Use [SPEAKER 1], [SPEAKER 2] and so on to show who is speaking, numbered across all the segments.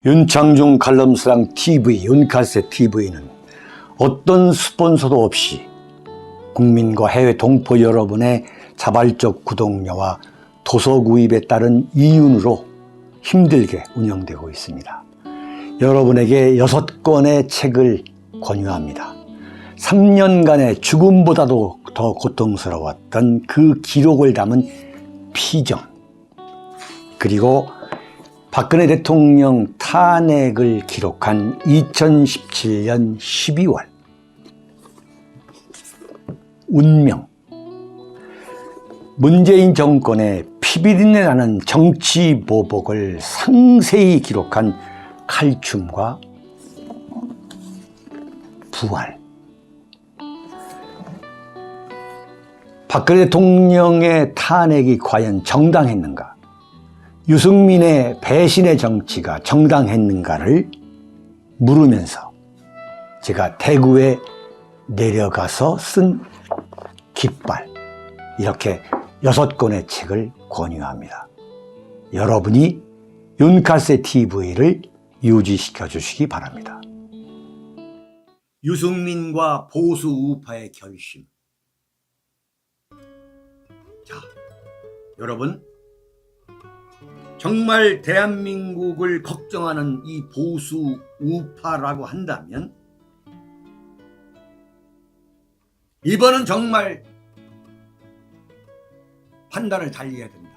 [SPEAKER 1] 윤창중 칼럼스랑 TV, 윤칼세 TV는 어떤 스폰서도 없이 국민과 해외 동포 여러분의 자발적 구독료와 도서 구입에 따른 이윤으로 힘들게 운영되고 있습니다. 여러분에게 6권의 책을 권유합니다. 3년간의 죽음보다도 더 고통스러웠던 그 기록을 담은 피정, 그리고 박근혜 대통령 탄핵을 기록한 2017년 12월 운명, 문재인 정권의 피비린내 나는 정치 보복을 상세히 기록한 칼춤과 부활, 박근혜 대통령의 탄핵이 과연 정당했는가, 유승민의 배신의 정치가 정당했는가를 물으면서 제가 대구에 내려가서 쓴 깃발, 이렇게 6권의 책을 권유합니다. 여러분이 윤칼세 TV를 유지시켜 주시기 바랍니다. 유승민과 보수 우파의 결심. 자, 여러분, 정말 대한민국을 걱정하는 이 보수 우파라고 한다면 이번은 정말 판단을 달리해야 된다.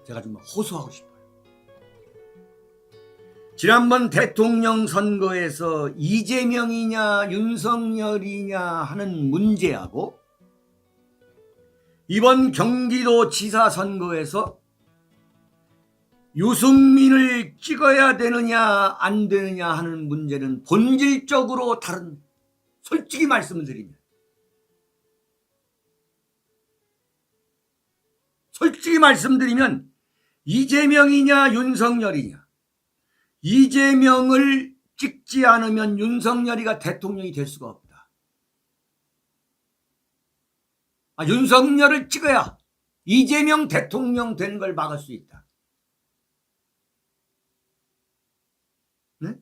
[SPEAKER 1] 제가 좀 호소하고 싶어요. 지난번 대통령 선거에서 이재명이냐 윤석열이냐 하는 문제하고 이번 경기도 지사 선거에서 유승민을 찍어야 되느냐 안 되느냐 하는 문제는 본질적으로 다른, 솔직히 말씀을 드리면 이재명이냐 윤석열이냐, 이재명을 찍지 않으면 윤석열이가 대통령이 될 수가 없다. 윤석열을 찍어야 이재명 대통령 되는 걸 막을 수 있다. 네?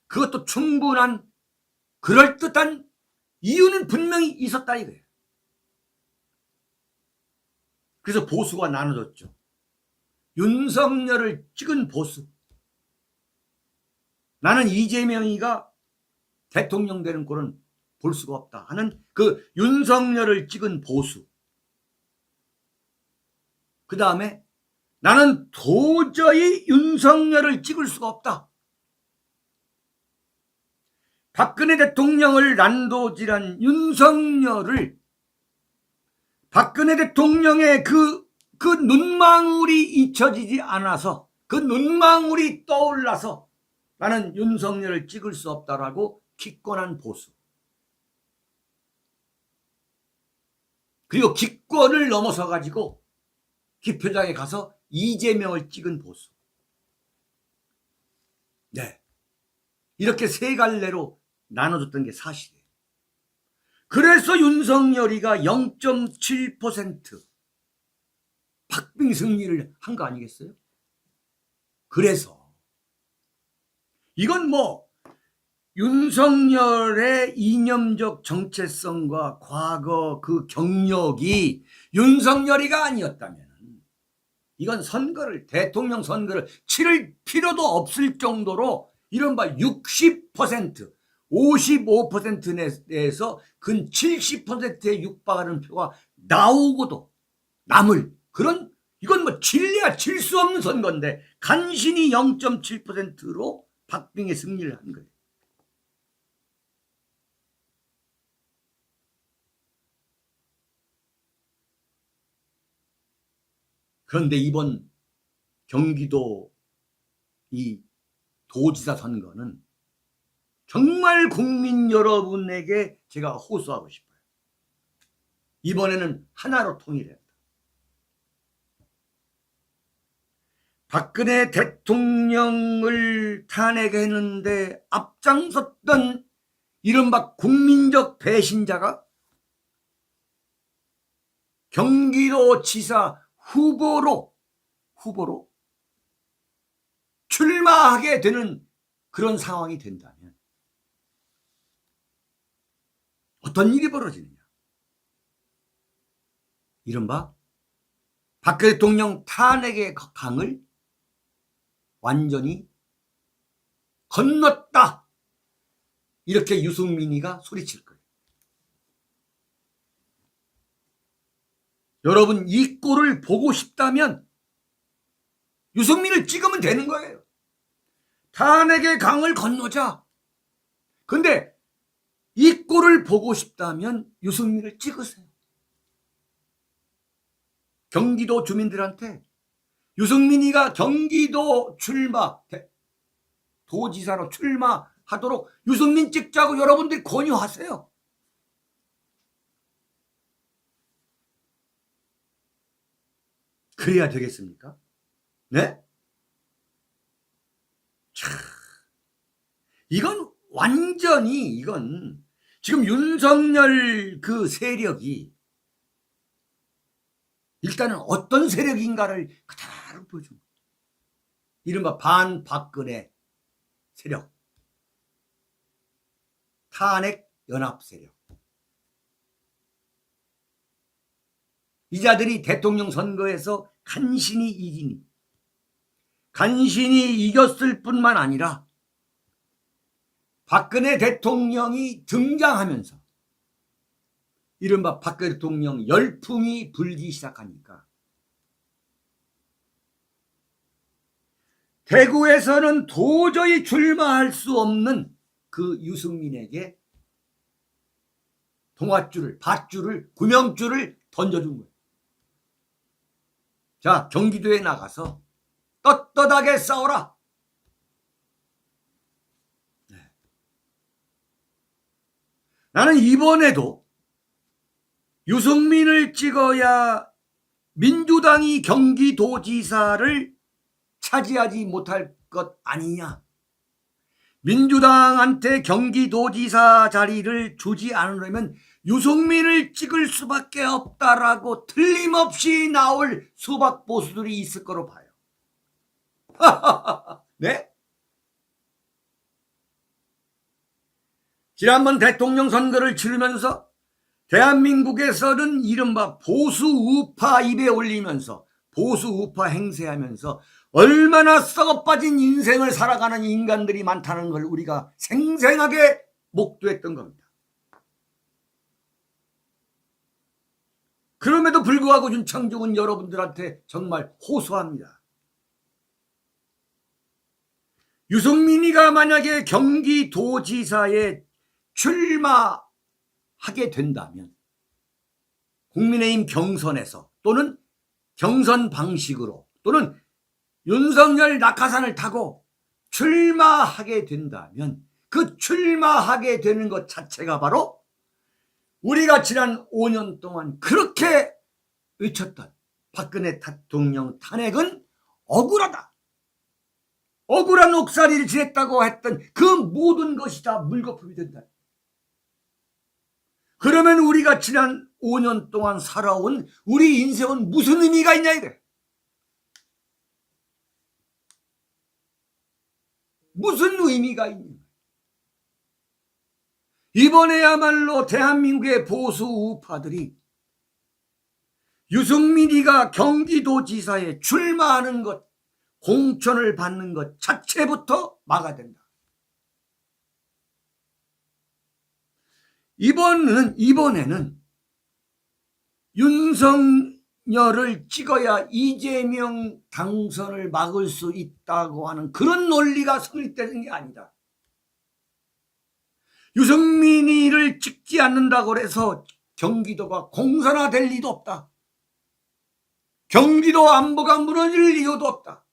[SPEAKER 1] 그것도 충분한 그럴듯한 이유는 분명히 있었다 이거예요. 그래서 보수가 나눠졌죠. 윤석열을 찍은 보수, 나는 이재명이가 대통령 되는 꼴은 볼 수가 없다 하는 그 윤석열을 찍은 보수, 그 다음에 나는 도저히 윤석열을 찍을 수가 없다, 박근혜 대통령을 난도질한 윤석열을, 박근혜 대통령의 그 눈망울이 잊혀지지 않아서, 그 눈망울이 떠올라서 나는 윤석열을 찍을 수 없다라고 기권한 보수, 그리고 기권을 넘어서 가지고 기표장에 가서 이재명을 찍은 보수. 네, 이렇게 세 갈래로 나눠줬던 게 사실이에요. 그래서 윤석열이가 0.7% 박빙 승리를 한 거 아니겠어요? 그래서 이건 윤석열의 이념적 정체성과 과거 그 경력이 윤석열이가 아니었다면 이건 대통령 선거를 치를 필요도 없을 정도로 이른바 60%, 55% 내에서 근 70%에 육박하는 표가 나오고도 남을 그런, 이건 질려야 질 수 없는 선거인데 간신히 0.7%로 박빙의 승리를 한 거예요. 그런데 이번 경기도 이 도지사 선거는 정말 국민 여러분에게 제가 호소하고 싶어요. 이번에는 하나로 통일해야 한다. 박근혜 대통령을 탄핵했는데 앞장섰던 이른바 국민적 배신자가 경기도 지사 후보로 출마하게 되는 그런 상황이 된다면 어떤 일이 벌어지느냐. 이른바 박근혜 대통령 탄핵의 강을 완전히 건넜다. 이렇게 유승민이가 소리칠 거예요. 여러분, 이 꼴을 보고 싶다면 유승민을 찍으면 되는 거예요. 탄핵의 강을 건너자. 근데 이 꼴을 보고 싶다면 유승민을 찍으세요. 경기도 주민들한테 유승민이가 경기도 도지사로 출마하도록 유승민 찍자고 여러분들이 권유하세요. 그래야 되겠습니까? 네? 참, 이건 지금 윤석열 그 세력이 일단은 어떤 세력인가를 그대로 보여준 거예요. 이른바 반박근혜 세력, 탄핵 연합 세력. 이 자들이 대통령 선거에서 간신히 이겼을 뿐만 아니라 박근혜 대통령이 등장하면서 이른바 박근혜 대통령 열풍이 불기 시작하니까 대구에서는 도저히 출마할 수 없는 그 유승민에게 밧줄을, 구명줄을 던져준 거예요. 자, 경기도에 나가서 떳떳하게 싸워라. 네. 나는 이번에도 유승민을 찍어야 민주당이 경기도지사를 차지하지 못할 것 아니냐. 민주당한테 경기도지사 자리를 주지 않으려면 유승민을 찍을 수밖에 없다라고 틀림없이 나올 수박 보수들이 있을 거로 봐요. 네? 지난번 대통령 선거를 치르면서 대한민국에서는 이른바 보수 우파 입에 올리면서 보수 우파 행세하면서 얼마나 썩어빠진 인생을 살아가는 인간들이 많다는 걸 우리가 생생하게 목도했던 겁니다. 그럼에도 불구하고 윤창중은 여러분들한테 정말 호소합니다. 유승민이가 만약에 경기도지사에 출마하게 된다면 국민의힘 경선에서 또는 경선 방식으로 또는 윤석열 낙하산을 타고 출마하게 된다면 그 출마하게 되는 것 자체가 바로 우리가 지난 5년 동안 그렇게 외쳤던 박근혜 대통령 탄핵은 억울하다. 억울한 옥살이를 지냈다고 했던 그 모든 것이 다 물거품이 된다. 그러면 우리가 지난 5년 동안 살아온 우리 인생은 무슨 의미가 있냐 이래. 무슨 의미가 있냐. 이번에야말로 대한민국의 보수 우파들이 유승민이가 경기도지사에 출마하는 것, 공천을 받는 것 자체부터 막아야 된다. 이번에는 윤석열을 찍어야 이재명 당선을 막을 수 있다고 하는 그런 논리가 성립되는 게 아니다. 유승민이를 찍지 않는다고 해서 경기도가 공산화될 리도 없다. 경기도 안보가 무너질 이유도 없다.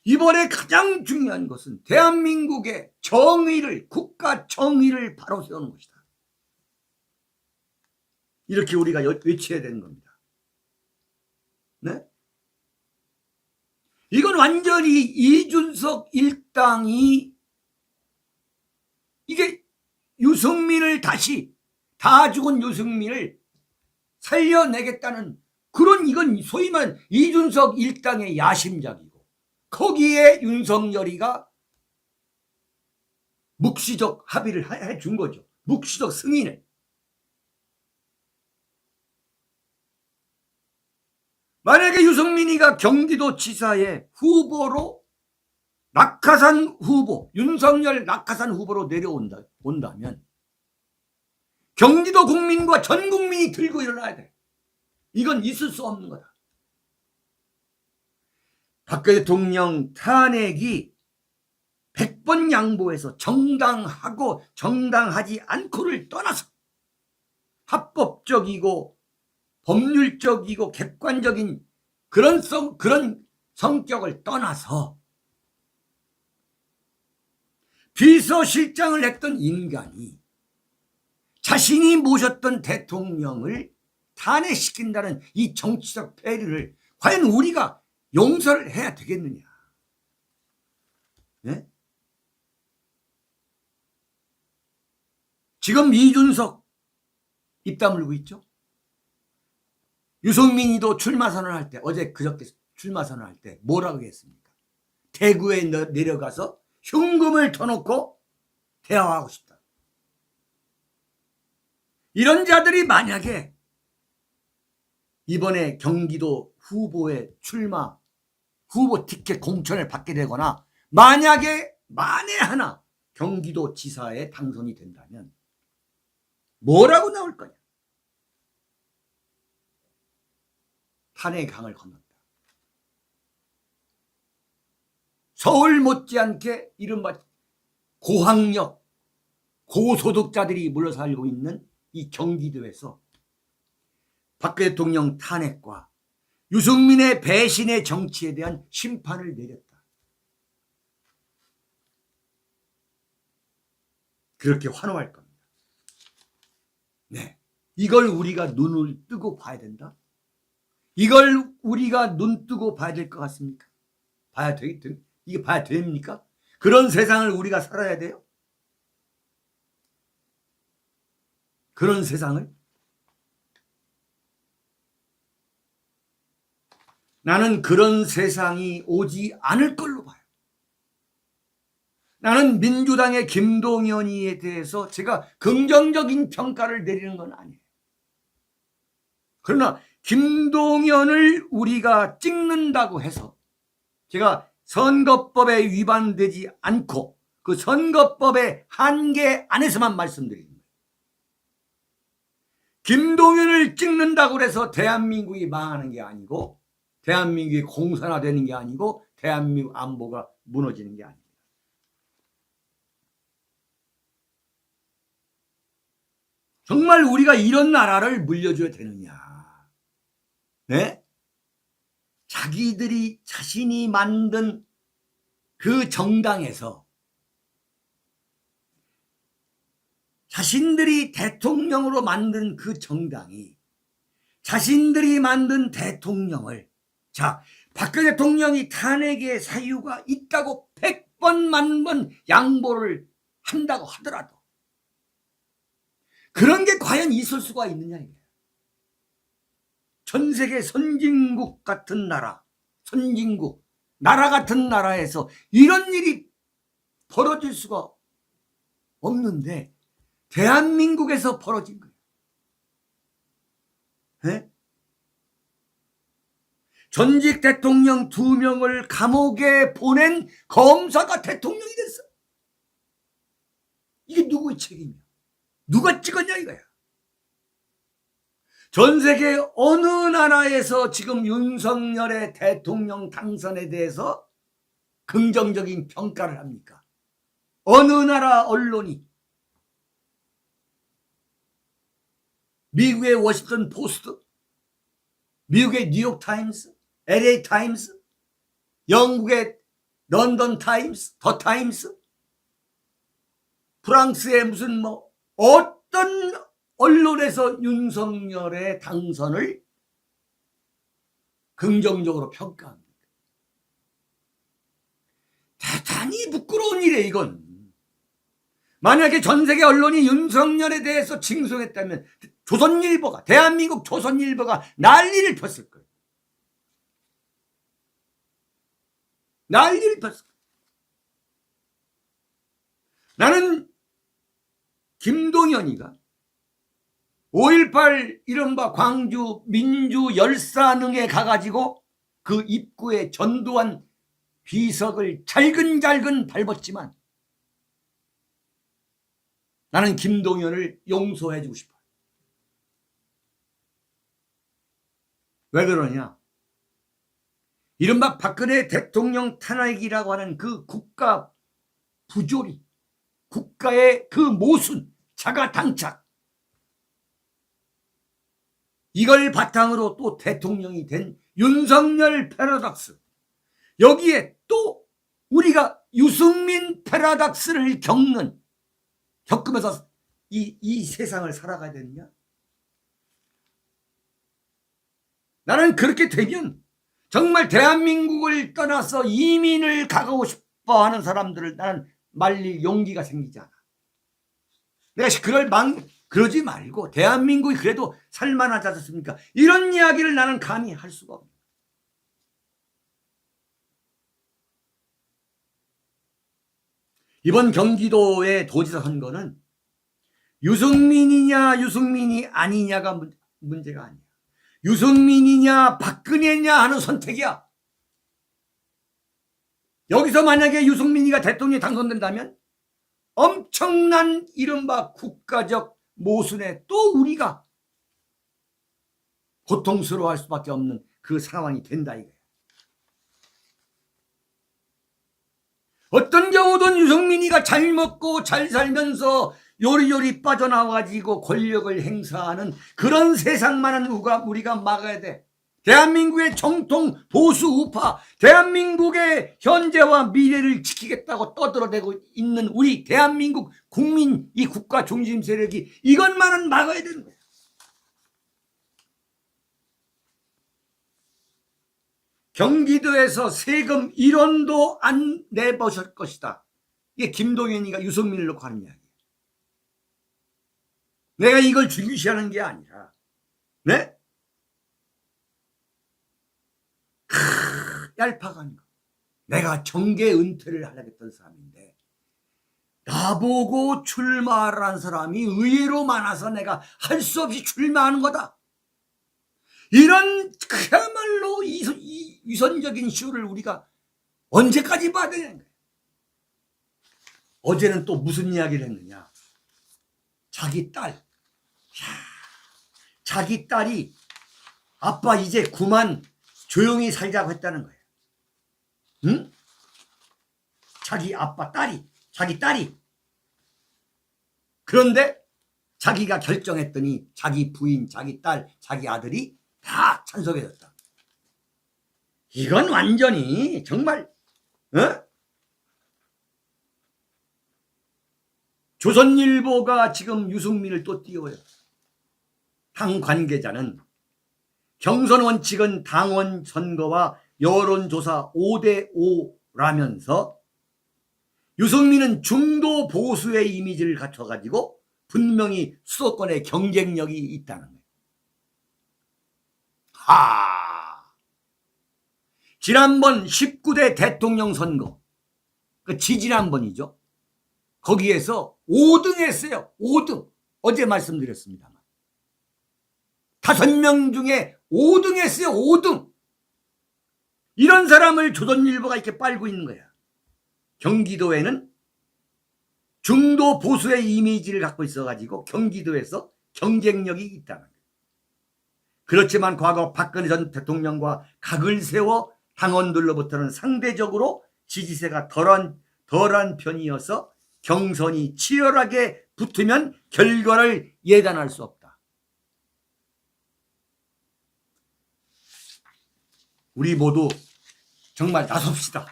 [SPEAKER 1] 이번에 가장 중요한 것은 대한민국의 정의를, 국가 정의를 바로 세우는 것이다. 이렇게 우리가 외쳐야 되는 겁니다. 네? 이건 완전히 이준석 일당이 이게 유승민을 다시 다 죽은 유승민을 살려내겠다는 그런 이건 소위 말하는 이준석 일당의 야심작이고 거기에 윤석열이가 묵시적 합의를 해준 거죠. 묵시적 승인을. 만약에 유승민이가 경기도지사의 후보로 낙하산 후보, 윤석열 낙하산 후보로 내려온다면 경기도 국민과 전 국민이 들고 일어나야 돼. 이건 있을 수 없는 거다. 박 대통령 탄핵이 100번 양보해서 정당하고 정당하지 않고를 떠나서 합법적이고 법률적이고 객관적인 그런 성격을 떠나서 비서실장을 했던 인간이 자신이 모셨던 대통령을 탄핵시킨다는 이 정치적 배려를 과연 우리가 용서를 해야 되겠느냐. 네? 지금 이준석 입 다물고 있죠. 유승민이도 출마 선언할 때, 어제 그저께 출마 선언할 때 뭐라고 했습니까? 대구에 내려가서 흉금을 터놓고 대화하고 싶다. 이런 자들이 만약에 이번에 경기도 후보의 출마, 후보 티켓 공천을 받게 되거나 만약에 만에 하나 경기도 지사에 당선이 된다면 뭐라고 나올 거냐? 탄핵의 강을 건넜다. 서울 못지않게 이른바 고학력, 고소득자들이 물러 살고 있는 이 경기도에서 박 대통령 탄핵과 유승민의 배신의 정치에 대한 심판을 내렸다. 그렇게 환호할 겁니다. 네, 이걸 우리가 눈을 뜨고 봐야 된다. 이걸 우리가 눈 뜨고 봐야 될 것 같습니까? 이게 봐야 됩니까? 그런 세상을 우리가 살아야 돼요? 그런 세상을? 나는 그런 세상이 오지 않을 걸로 봐요. 나는 민주당의 김동연이에 대해서 제가 긍정적인 평가를 내리는 건 아니에요. 그러나 김동연을 우리가 찍는다고 해서 제가 선거법에 위반되지 않고 그 선거법의 한계 안에서만 말씀드립니다. 김동연을 찍는다고 해서 대한민국이 망하는 게 아니고 대한민국이 공산화되는 게 아니고 대한민국 안보가 무너지는 게 아닙니다. 정말 우리가 이런 나라를 물려줘야 되느냐. 네? 자신이 만든 그 정당에서 자신들이 대통령으로 만든 그 정당이 자신들이 만든 대통령을 박근혜 대통령이 탄핵의 사유가 있다고 100번 만번 양보를 한다고 하더라도 그런 게 과연 있을 수가 있느냐 이거예요. 전 세계 선진국 같은 나라, 나라 같은 나라에서 이런 일이 벌어질 수가 없는데 대한민국에서 벌어진 거예요. 네? 전직 대통령 2명을 감옥에 보낸 검사가 대통령이 됐어. 이게 누구의 책임이야? 누가 찍었냐 이거야. 전 세계 어느 나라에서 지금 윤석열의 대통령 당선에 대해서 긍정적인 평가를 합니까? 어느 나라 언론이? 미국의 워싱턴 포스트, 미국의 뉴욕 타임스, LA 타임스, 영국의 런던 타임스, 더 타임스, 프랑스의 무슨 어떤 언론에서 윤석열의 당선을 긍정적으로 평가합니다. 대단히 부끄러운 일이에요, 이건. 만약에 전 세계 언론이 윤석열에 대해서 칭송했다면 조선일보가, 대한민국 조선일보가 난리를 폈을 거예요. 난리를 폈어. 나는 김동연이가 5.18 이른바 광주 민주 열사능에 가가지고 그 입구에 전두환 비석을 잘근잘근 밟았지만 나는 김동연을 용서해주고 싶어. 왜 그러냐? 이른바 박근혜 대통령 탄핵이라고 하는 그 국가 부조리, 국가의 그 모순, 자가당착, 이걸 바탕으로 또 대통령이 된 윤석열 패러독스, 여기에 또 우리가 유승민 패러독스를 겪으면서 이 세상을 살아가야 되느냐? 나는 그렇게 되면 정말 대한민국을 떠나서 이민을 가고 싶어 하는 사람들을 나는 말릴 용기가 생기지 않아. 내가 그러지 말고 대한민국이 그래도 살만하지 않습니까? 이런 이야기를 나는 감히 할 수가 없네. 이번 경기도의 도지사 선거는 유승민이냐 유승민이 아니냐가 문제가 아니야. 유승민이냐 박근혜냐 하는 선택이야. 여기서 만약에 유승민이가 대통령이 당선된다면 엄청난 이른바 국가적 모순에 또 우리가 고통스러워할 수밖에 없는 그 상황이 된다 이거야. 어떤 경우든 유승민이가 잘 먹고 잘 살면서 요리요리 빠져나와가지고 권력을 행사하는 그런 세상만은 우리가 막아야 돼. 대한민국의 정통 보수 우파, 대한민국의 현재와 미래를 지키겠다고 떠들어대고 있는 우리 대한민국 국민, 이 국가 중심 세력이 이것만은 막아야 되는 거야. 경기도에서 세금 1원도 안 내보실 것이다. 이게 김동연이가 유승민을 놓고 하는 이야기야. 내가 이걸 중요시하는 게 아니라, 네? 얄팍한 거. 내가 정계 은퇴를 하려겠던 사람인데 나보고 출마하라는 사람이 의외로 많아서 내가 할 수 없이 출마하는 거다. 이런 그야말로 위선적인 쇼를 우리가 언제까지 봐야 되냐는 거예요. 어제는 또 무슨 이야기를 했느냐. 자기 딸. 자기 딸이 아빠 이제 그만 조용히 살자고 했다는 거예요. 응? 자기 딸이. 그런데 자기가 결정했더니 자기 부인, 자기 딸, 자기 아들이 다 찬성해줬다. 이건 완전히 정말 조선일보가 지금 유승민을 또 띄워요. 당 관계자는 경선 원칙은 당원 선거와 여론조사 5대5라면서 유승민은 중도 보수의 이미지를 갖춰가지고 분명히 수도권에 경쟁력이 있다는 거예요. 지난번 19대 대통령 선거, 지지난번이죠. 거기에서 5등 했어요. 5등. 어제 말씀드렸습니다만. 5명 중에 5등 했어요. 5등. 이런 사람을 조선일보가 이렇게 빨고 있는 거야. 경기도에는 중도 보수의 이미지를 갖고 있어가지고 경기도에서 경쟁력이 있다는 거예요. 그렇지만 과거 박근혜 전 대통령과 각을 세워 당원들로부터는 상대적으로 지지세가 덜한 편이어서 경선이 치열하게 붙으면 결과를 예단할 수 없다. 우리 모두 정말 나섭시다.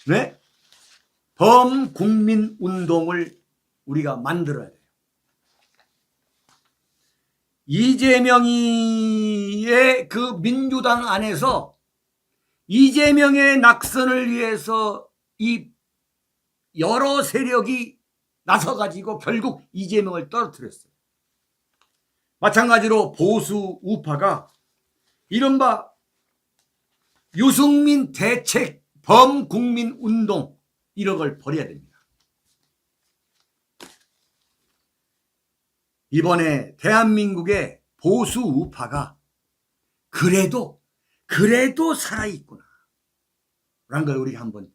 [SPEAKER 1] 네? 범국민 운동을 우리가 만들어야 돼요. 이재명의 그 민주당 안에서 이재명의 낙선을 위해서 이 여러 세력이 나서가지고 결국 이재명을 떨어뜨렸어요. 마찬가지로 보수 우파가 이른바 유승민 대책 범국민 운동 이런 걸 벌여야 됩니다. 이번에 대한민국의 보수 우파가 그래도 살아있구나 라는 걸 우리가 한번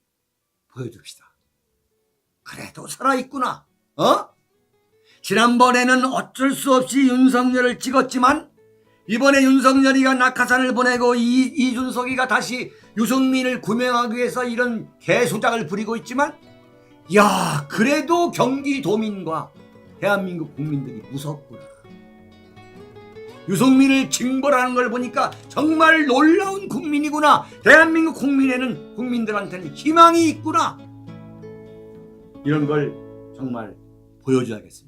[SPEAKER 1] 보여줍시다. 그래도 살아있구나. 지난번에는 어쩔 수 없이 윤석열을 찍었지만 이번에 윤석열이가 낙하산을 보내고 이준석이가 다시 유승민을 구명하기 위해서 이런 개수작을 부리고 있지만 야 그래도 경기도민과 대한민국 국민들이 무섭구나. 유승민을 징벌하는 걸 보니까 정말 놀라운 국민이구나. 대한민국 국민들한테는 희망이 있구나. 이런 걸 정말 보여줘야겠습니다.